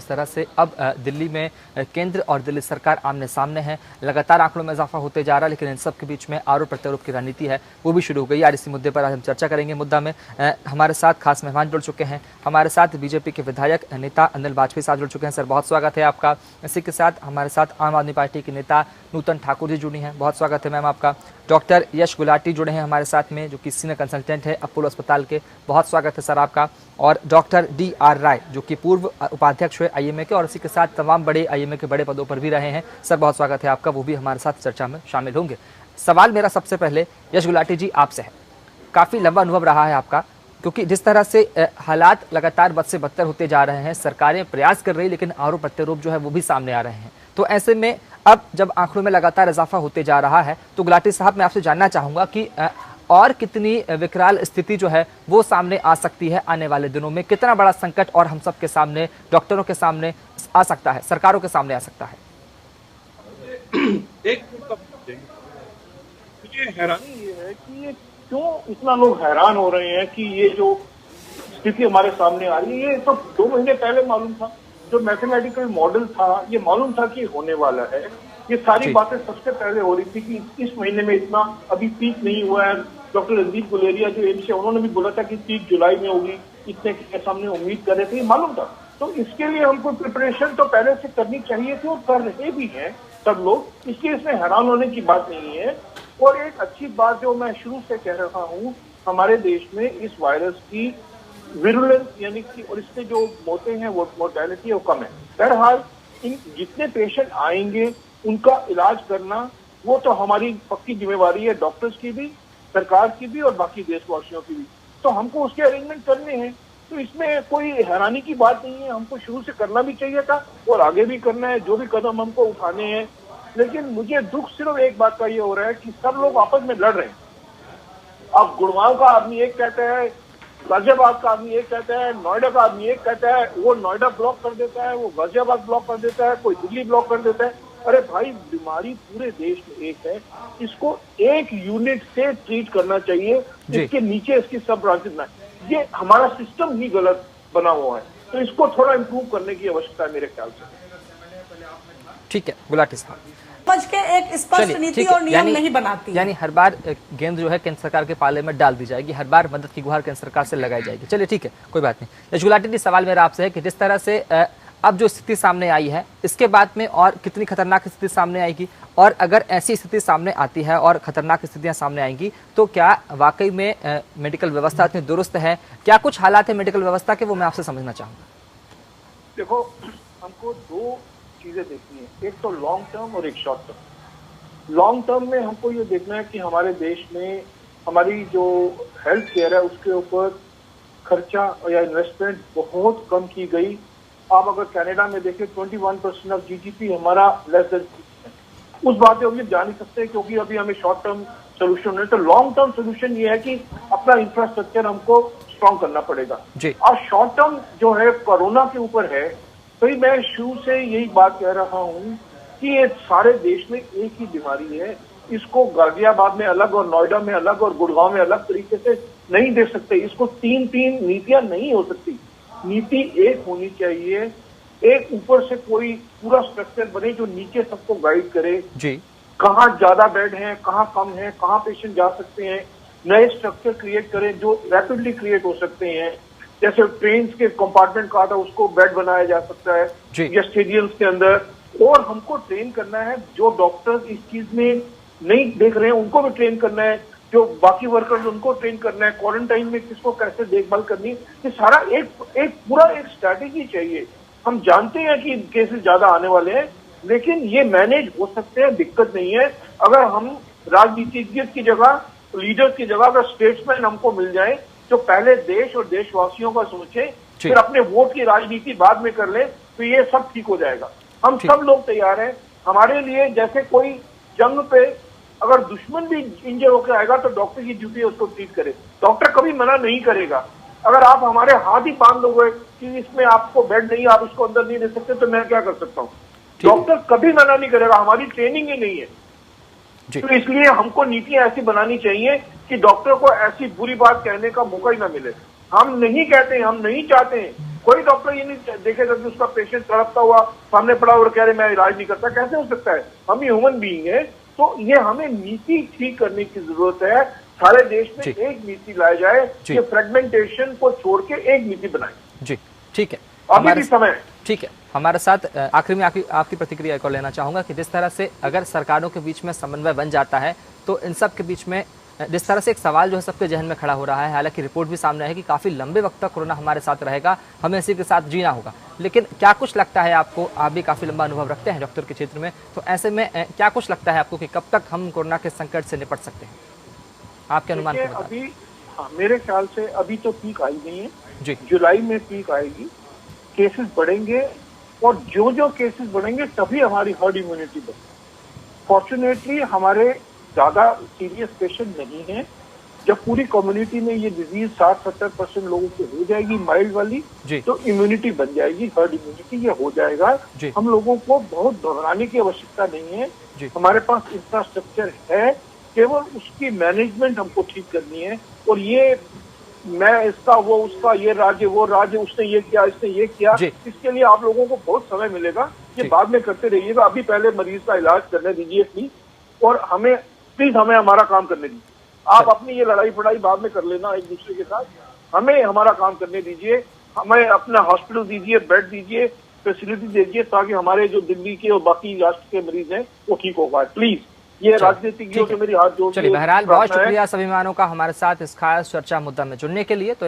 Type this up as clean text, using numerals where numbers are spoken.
तरह से अब दिल्ली में केंद्र और दिल्ली सरकार आमने सामने है, लगातार आंकड़ों में इजाफा होते जा रहा है, लेकिन इन सब के बीच में आरोप प्रत्यारोप की रणनीति है वो भी शुरू हो गई। यार इसी मुद्दे पर आज हम चर्चा करेंगे। मुद्दा में हमारे साथ खास मेहमान जुड़ चुके हैं। हमारे साथ बीजेपी के विधायक नेता अनिल वाजपेयी साहब जुड़ चुके हैं। सर बहुत स्वागत है आपका। इसी के साथ हमारे साथ आम आदमी पार्टी के नेता नूतन ठाकुर जी जुड़ी हैं, बहुत स्वागत है मैम आपका। डॉक्टर यश गुलाटी जुड़े हैं हमारे साथ में, जो कि सीनियर कंसल्टेंट है अपोलो अस्पताल के, बहुत स्वागत है सर आपका। और डॉक्टर DR राय जो कि पूर्व उपाध्यक्ष हुए IMA के और इसी के साथ तमाम बड़े IMA के बड़े पदों पर भी रहे हैं। सर बहुत स्वागत है आपका, वो भी हमारे साथ चर्चा में शामिल होंगे। सवाल मेरा सबसे पहले यश गुलाटी जी आपसे है। काफ़ी लंबा अनुभव रहा है आपका, क्योंकि जिस तरह से हालात लगातार बद से बदतर होते जा रहे हैं, सरकारें प्रयास कर रही लेकिन आरोप प्रत्यारोप जो है वो भी सामने आ रहे हैं। तो ऐसे में अब जब आंकड़ों में लगातार इजाफा होते जा रहा है, तो गुलाटी साहब मैं आपसे जानना चाहूंगा कि और कितनी विकराल स्थिति जो है वो सामने आ सकती है आने वाले दिनों में, कितना बड़ा संकट और हम सब के सामने, डॉक्टरों के सामने आ सकता है, सरकारों के सामने आ सकता है। एक मुझे हैरानी ये है कि ये क्यों इतना लोग हैरान हो रहे हैं कि ये जो स्थिति हमारे सामने आ रही है, ये तो 2 महीने पहले मालूम था। जो मैथमेटिकल मॉडल था ये मालूम था कि होने वाला है। ये सारी बातें सबसे पहले हो रही थी कि इस महीने में इतना अभी पीक नहीं हुआ है। डॉक्टर रणदीप गुलेरिया जो एम्स है उन्होंने भी बोला था कि पीक जुलाई में होगी, इतने के सामने उम्मीद कर रहे थे, ये मालूम था। तो इसके लिए हमको प्रिपरेशन तो पहले से करनी चाहिए थी और कर रहे भी हैं सब लोग, इसलिए इसमें हैरान होने की बात नहीं है। और एक अच्छी बात जो मैं शुरू से कह रहा हूँ, हमारे देश में इस वायरस की विरुलेंस यानी कि और इससे जो मौतें हैं वो मोर्टेलिटी वो कम है। बहरहाल इन जितने पेशेंट आएंगे उनका इलाज करना वो तो हमारी पक्की जिम्मेवारी है, डॉक्टर्स की भी, सरकार की भी और बाकी देशवासियों की भी। तो हमको उसके अरेंजमेंट करने हैं, तो इसमें कोई हैरानी की बात नहीं है। हमको शुरू से करना भी चाहिए था और आगे भी करना है, जो भी कदम हमको उठाने हैं। लेकिन मुझे दुख सिर्फ एक बात का ये हो रहा है कि सब लोग आपस में लड़ रहे हैं। अब गुड़गांव का आदमी एक कहता है, गाजियाबाद का आदमी एक कहता है, नोएडा का आदमी एक कहता है, वो नोएडा ब्लॉक कर देता है, वो गाजियाबाद ब्लॉक कर देता है, कोई दिल्ली ब्लॉक कर देता है। अरे भाई, बीमारी पूरे देश में एक है, इसको एक यूनिट से ट्रीट करना चाहिए, इसके नीचे इसकी सब ब्रांचेस ना। ये हमारा सिस्टम ही गलत बना हुआ है, तो इसको थोड़ा इम्प्रूव करने की आवश्यकता है मेरे ख्याल से। ठीक है गुलाटी साहब, समझ के एक स्पष्ट नीति और नियम नहीं बनाती, यानी हर बार गेंद जो है केंद्र सरकार के पाले में डाल दी जाएगी, हर बार मदद की गुहार केंद्र सरकार से लगाई जाएगी। चलिए ठीक है, कोई बात नहीं। यश गुलाटी जी, सवाल मेरा आपसे है कि जिस तरह से अब जो स्थिति सामने आई है, इसके बाद में और कितनी खतरनाक स्थिति सामने आएगी, और अगर ऐसी स्थिति सामने आती है और खतरनाक स्थितियां सामने आएंगी तो क्या वाकई में मेडिकल व्यवस्था इतनी दुरुस्त है? क्या कुछ हालात है मेडिकल व्यवस्था के, वो मैं आपसे समझना चाहूंगा। देखो, हमको 2 चीजें देखनी है, एक तो लॉन्ग टर्म और एक शॉर्ट टर्म। लॉन्ग टर्म में हमको ये देखना है कि हमारे देश में हमारी जो हेल्थ केयर है उसके ऊपर खर्चा या इन्वेस्टमेंट बहुत कम की गई। आप अगर कनाडा में देखें 21% ऑफ GDP हमारा लेस देन है। उस बात पे हम जा नहीं सकते क्योंकि अभी हमें शॉर्ट टर्म सोल्यूशन है। तो लॉन्ग टर्म सोल्यूशन ये है कि अपना इंफ्रास्ट्रक्चर हमको स्ट्रॉन्ग करना पड़ेगा। और शॉर्ट टर्म जो है कोरोना के ऊपर है, तो मैं शुरू से यही बात कह रहा हूँ कि ये सारे देश में एक ही बीमारी है। इसको गाजियाबाद में अलग और नोएडा में अलग और गुड़गांव में अलग तरीके से नहीं देख सकते। इसको 3 नीतियां नहीं हो सकती। नीति एक होनी चाहिए, एक ऊपर से कोई पूरा स्ट्रक्चर बने जो नीचे सबको गाइड करे जी। कहाँ ज्यादा बेड हैं, कहाँ कम है, कहाँ पेशेंट जा सकते हैं, नए स्ट्रक्चर क्रिएट करें जो रैपिडली क्रिएट हो सकते हैं। जैसे ट्रेन के कंपार्टमेंट कहा था उसको बेड बनाया जा सकता है या स्टेडियम्स के अंदर। और हमको ट्रेन करना है, जो डॉक्टर्स इस चीज में नहीं देख रहे हैं उनको भी ट्रेन करना है, जो बाकी वर्कर्स उनको ट्रेन करना है, क्वारंटाइन में किसको कैसे देखभाल करनी, ये सारा एक पूरा एक स्ट्रैटेजी चाहिए। हम जानते हैं कि केसेस ज्यादा आने वाले हैं, लेकिन ये मैनेज हो सकते हैं, दिक्कत नहीं है। अगर हम राजनीतिज्ञ की जगह, लीडर्स की जगह अगर स्टेट्समैन हमको मिल जाए जो पहले देश और देशवासियों का सोचे, फिर अपने वोट की राजनीति बाद में कर ले, तो ये सब ठीक हो जाएगा। हम सब लोग तैयार हैं। हमारे लिए जैसे कोई जंग पे अगर दुश्मन भी इंजर होकर आएगा तो डॉक्टर की ड्यूटी है उसको ट्रीट करे। डॉक्टर कभी मना नहीं करेगा। अगर आप हमारे हाथ ही बांध दोगे कि इसमें आपको बेड नहीं, आप इसको अंदर नहीं दे सकते, तो मैं क्या कर सकता हूँ? डॉक्टर कभी मना नहीं करेगा, हमारी ट्रेनिंग ही नहीं है। तो इसलिए हमको नीतियां ऐसी बनानी चाहिए कि डॉक्टर को ऐसी बुरी बात कहने का मौका ही ना मिले। हम नहीं कहते, हम नहीं चाहते हैं कोई डॉक्टर ये नहीं देखेगा कि उसका पेशेंट तड़पता हुआ सामने पड़ा और कह रहे मैं इलाज नहीं करता, कैसे हो सकता है? हम ह्यूमन बीइंग है। तो ये हमें नीति ठीक करने की जरूरत है। सारे देश में एक नीति लाई जाए कि फ्रेगमेंटेशन को छोड़ के एक नीति बनाए। जी ठीक है, अभी भी समय है। ठीक है, हमारे साथ आखिर में आपकी प्रतिक्रिया को लेना चाहूंगा कि जिस तरह से अगर सरकारों के बीच में समन्वय बन जाता है तो इन सब के बीच में जिस तरह से एक सवाल जो है सबके जहन में खड़ा हो रहा है, हालांकि रिपोर्ट भी सामने है कि काफी लंबे वक्त तक कोरोना हमारे साथ रहेगा, हमें इसी के साथ जीना होगा, लेकिन क्या कुछ लगता है आपको, आप भी काफी लंबा अनुभव रखते हैं डॉक्टर के क्षेत्र में, तो ऐसे में क्या कुछ लगता है आपको कि कब तक हम कोरोना के संकट से निपट सकते हैं? आपके अनुमान को बताएं। अभी मेरे ख्याल से अभी तो पीक आई नहीं है जी, जुलाई में पीक आएगी, केसेस बढ़ेंगे और जो जो केसेस बढ़ेंगे तभी हमारी हर्ड इम्यूनिटी बढ़ेगी। फॉर्चुनेटली हमारे ज्यादा सीरियस पेशेंट नहीं है। जब पूरी कम्युनिटी में ये डिजीज 60-70% लोगों को हो जाएगी माइल्ड वाली, तो इम्यूनिटी बन जाएगी, हर्ड इम्यूनिटी, ये हो जाएगा। हम लोगों को बहुत घबराने की आवश्यकता नहीं है। हमारे पास इंफ्रास्ट्रक्चर है, केवल उसकी मैनेजमेंट हमको ठीक करनी है। और ये मैं इसका वो उसका, ये राज्य वो राज्य, उसने ये किया इसने ये किया, इसके लिए आप लोगों को बहुत समय मिलेगा, ये बाद में करते रहिएगा। अभी पहले मरीज का इलाज करने दीजिए प्लीज, और हमें प्लीज हमें हमारा काम करने दीजिए। आप अपनी ये लड़ाई पढ़ाई बाद में कर लेना एक दूसरे के साथ, हमें हमारा काम करने दीजिए। हमें अपना हॉस्पिटल दीजिए, बेड दीजिए, फैसिलिटी दीजिए, ताकि हमारे जो दिल्ली के और बाकी राष्ट्र के मरीज हैं वो ठीक हो पाए। प्लीज ये राजनीतिज्ञों से मेरी हाथ जोड़ के चलिए, बहरहाल बहुत शुक्रिया सभी मेहमानों का हमारे साथ इस खास चर्चा मुद्दा में जुड़ने के लिए। तो